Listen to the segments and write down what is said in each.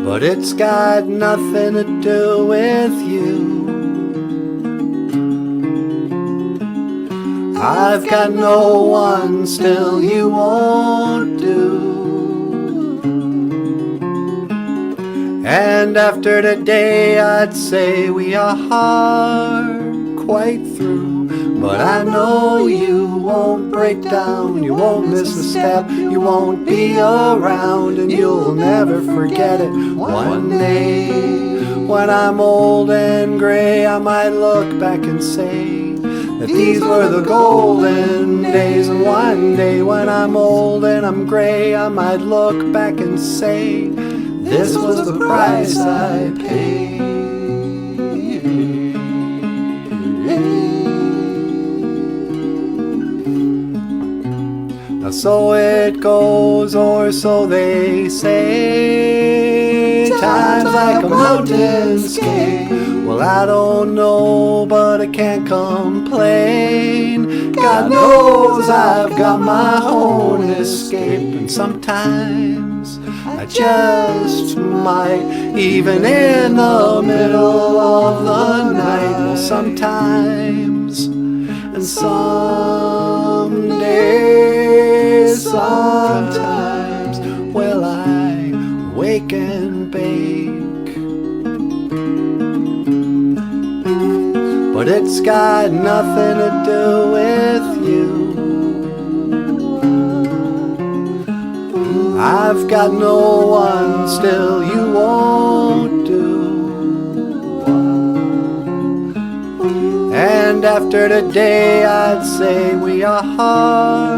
But it's got nothing to do with you. I've got no one, still you won't do. And after today I'd say we are quite through. But I know you won't break down, you won't miss a step, you won't be around, and you'll never forget it. One day, when I'm old and gray, I might look back and say that these were the golden days. And one day, when I'm old and I'm gray, I might look back and say this was the price I paid. So it goes, or so they say. Time's like a mountainscape. Well, I don't know, but I can't complain. God knows I've got my own escape. And sometimes I just might, even in the middle of the night. Well, sometimes and someday, sometimes, well, I wake and bake. But it's got nothing to do with you. I've got no one, still you won't do. And after today I'd say we are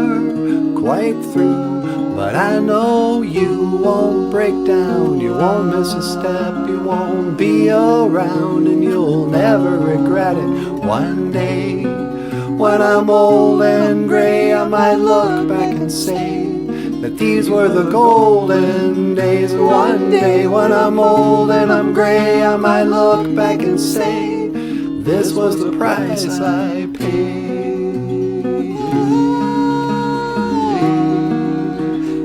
quite through. But I know you won't break down, you won't miss a step, you won't be around, and you'll never regret it. One day, when I'm old and gray, I might look back and say that these were the golden days. And one day, when I'm old and I'm gray, I might look back and say this was the price I paid.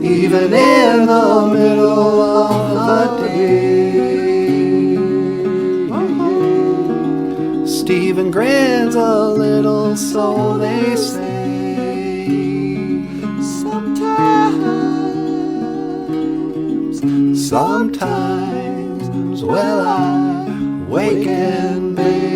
Even in the middle of the day, Stephen grins a little, so they say. Sometimes, well, I wake and bake.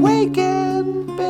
Wake and bake.